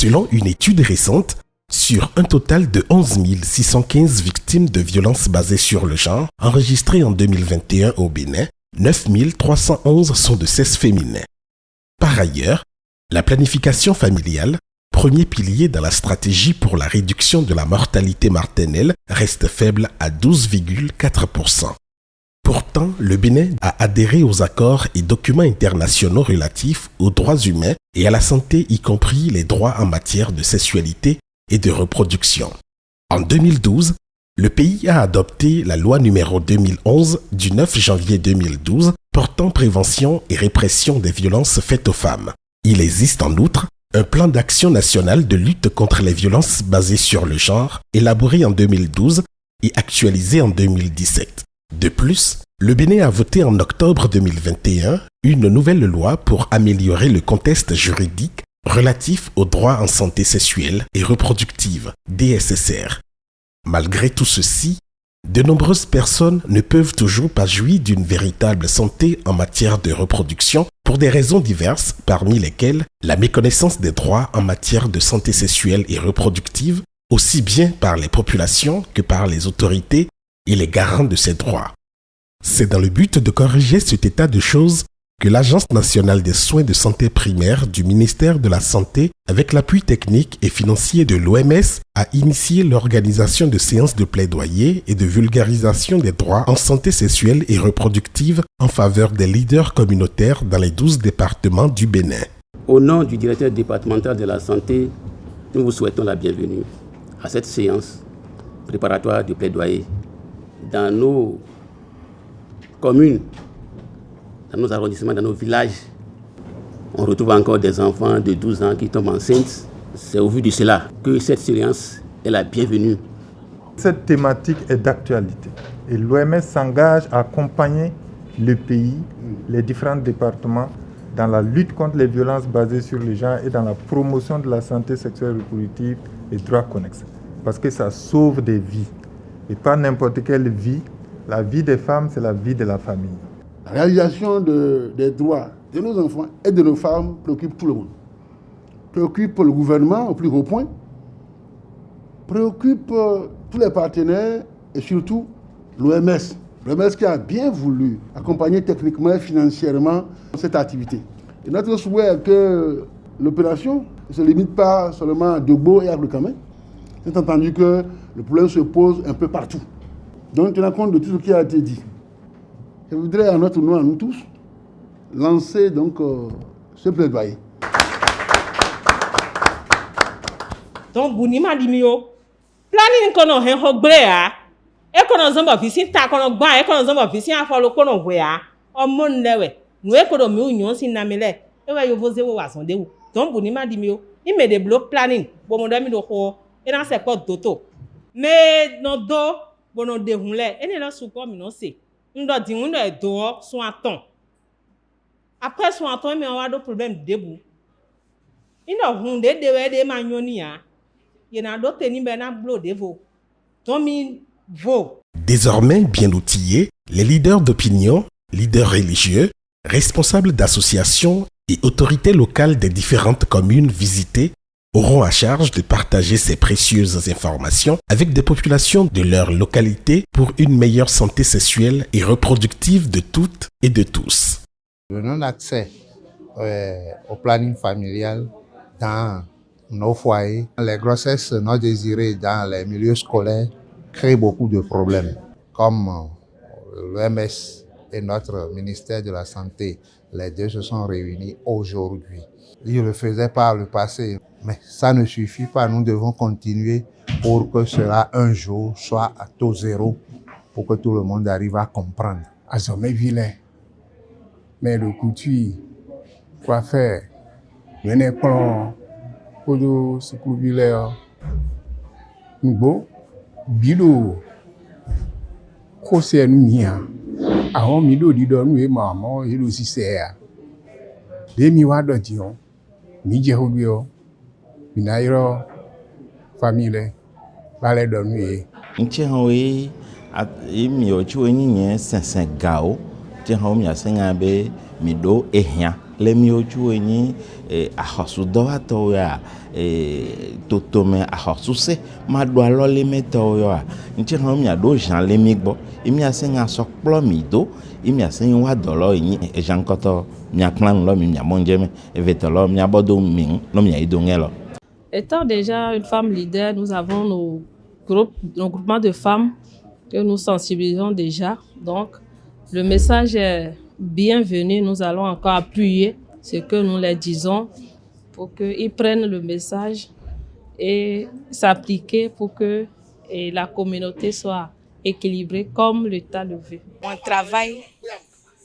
Selon une étude récente, sur un total de 11 615 victimes de violences basées sur le genre enregistrées en 2021 au Bénin, 9 311 sont de sexe féminin. Par ailleurs, la planification familiale, premier pilier dans la stratégie pour la réduction de la mortalité maternelle, reste faible à 12,4%. Pourtant, le Bénin a adhéré aux accords et documents internationaux relatifs aux droits humains et à la santé, y compris les droits en matière de sexualité et de reproduction. En 2012, le pays a adopté la loi numéro 2011 du 9 janvier 2012 portant prévention et répression des violences faites aux femmes. Il existe en outre un plan d'action national de lutte contre les violences basées sur le genre, élaboré en 2012 et actualisé en 2017. De plus, le Bénin a voté en octobre 2021 une nouvelle loi pour améliorer le contexte juridique relatif aux droits en santé sexuelle et reproductive, DSSR. Malgré tout ceci, de nombreuses personnes ne peuvent toujours pas jouir d'une véritable santé en matière de reproduction pour des raisons diverses, parmi lesquelles la méconnaissance des droits en matière de santé sexuelle et reproductive, aussi bien par les populations que par les autorités et les garants de ces droits. C'est dans le but de corriger cet état de choses que l'Agence nationale des soins de santé primaire du ministère de la Santé, avec l'appui technique et financier de l'OMS, a initié l'organisation de séances de plaidoyer et de vulgarisation des droits en santé sexuelle et reproductive en faveur des leaders communautaires dans les 12 départements du Bénin. Au nom du directeur départemental de la santé, nous vous souhaitons la bienvenue à cette séance préparatoire de plaidoyer. Dans nos communes, dans nos arrondissements, dans nos villages, on retrouve encore des enfants de 12 ans qui tombent enceintes. C'est au vu de cela que cette séance est la bienvenue. Cette thématique est d'actualité et l'OMS s'engage à accompagner le pays, les différents départements, dans la lutte contre les violences basées sur le genre et dans la promotion de la santé sexuelle et reproductive et droits connexes. Parce que ça sauve des vies. Et pas n'importe quelle vie. La vie des femmes, c'est la vie de la famille. La réalisation des droits de nos enfants et de nos femmes préoccupe tout le monde. Préoccupe le gouvernement au plus haut point, préoccupe tous les partenaires et surtout l'OMS. L'OMS qui a bien voulu accompagner techniquement et financièrement cette activité. Et notre souhait est que l'opération ne se limite pas seulement à Dogbo et à Arlecamin. C'est entendu que le problème se pose un peu partout. Donc, tenant compte de tout ce qui a été dit, je voudrais, à notre nom, à nous tous, lancer donc ce plaidoyer. Donc, Bounima Dimio, planning kono hen hogbrea, e kono zomba visin ta kono gba, e kono zomba visin afolo kono wea, o mon lewe, nou e kono mi union sin namele, e wa yo voze wo wasonde wu. Donc, Bounima Dimio, il met des blocs planning, bon mon dami do ho, et dans ses portes d'auto. Mais non do, bon non déroulé, et ne la sou comme non c'est. On doit dire on est dehors soit à temps. Après soit à temps mais on a d'autres problèmes debout. Il a hunde de magnonia. Il y a d'autres ni ben blo devo. Tomi vo. Désormais bien outillés, les leaders d'opinion, leaders religieux, responsables d'associations et autorités locales des différentes communes visitées auront à charge de partager ces précieuses informations avec des populations de leur localité pour une meilleure santé sexuelle et reproductive de toutes et de tous. Le non-accès au planning familial dans nos foyers, les grossesses non désirées dans les milieux scolaires créent beaucoup de problèmes. Comme l'OMS et notre ministère de la Santé, les deux se sont réunis aujourd'hui. Ils le faisaient par le passé, mais ça ne suffit pas. Nous devons continuer pour que cela un jour soit à taux zéro, pour que tout le monde arrive à comprendre. À sommet vilain, mais le couture, quoi faire? Venez prendre pour le secours vilain. Nous bilo, c'est nous mien. Avant milo di don nous et maman et aussi c'est. Des miwa d'odion. Mijehobio, Minairo, famille, balai de nuit. Ntihawe, mi ochu enyi 500 gao, tihawe mi asenga be mi do ehia. le miwo ni ahosu dɔwɔtɔwo ya totome ahosuse ma do alo le metɔwo ya nti ha mi ado jan le mi gbɔ emi ase ŋa sɔ kplɔ mi do emi ase ŋa wa dɔlɔ yi ejan kɔtɔ mi akplan lɔ mi amɔnjɛ me evetɔ lɔ mi abɔdo mi lɔ mi ayi do ŋɛ lɔ. Étant déjà une femme leader, nous avons nos groupements de femmes que nous sensibilisons déjà. Donc, le message est bienvenu. Nous allons encore appuyer ce que nous leur disons pour qu'ils prennent le message et s'appliquer pour que la communauté soit équilibrée comme l'État le veut. Mon travail,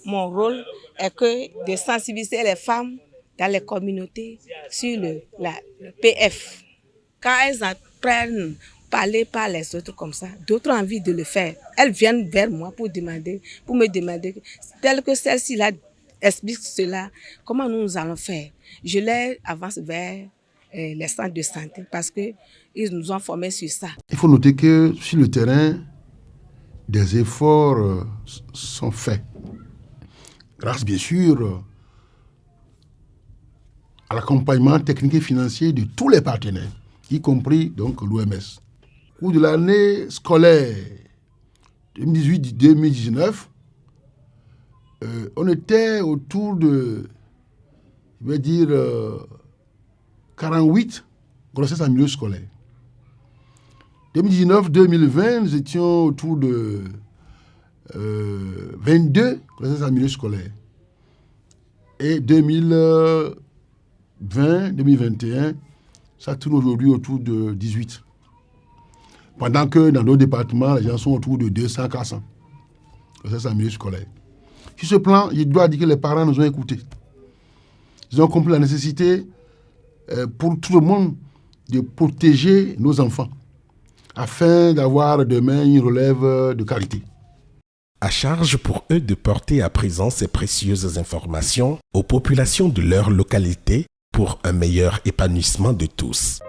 mon rôle est que de sensibiliser les femmes dans les communautés sur le PF. Quand elles apprennent à parler par les autres comme ça, d'autres ont envie de le faire. Elles viennent vers moi pour me demander, tel que celle-ci là explique cela, comment nous allons faire. Je les avance vers les centres de santé parce qu'ils nous ont formés sur ça. Il faut noter que sur le terrain, des efforts sont faits. Grâce bien sûr à l'accompagnement technique et financier de tous les partenaires, y compris donc l'OMS. Au cours de l'année scolaire 2018-2019, on était autour de, je vais dire, 48 grossesses en milieu scolaire. 2019-2020, nous étions autour de 22 grossesses en milieu scolaire. Et 2020-2021, ça tourne aujourd'hui autour de 18. Pendant que dans nos départements, les gens sont autour de 200-400 grossesses en milieu scolaire. Sur ce plan, je dois dire que les parents nous ont écoutés. Ils ont compris la nécessité pour tout le monde de protéger nos enfants afin d'avoir demain une relève de qualité. À charge pour eux de porter à présent ces précieuses informations aux populations de leur localité pour un meilleur épanouissement de tous.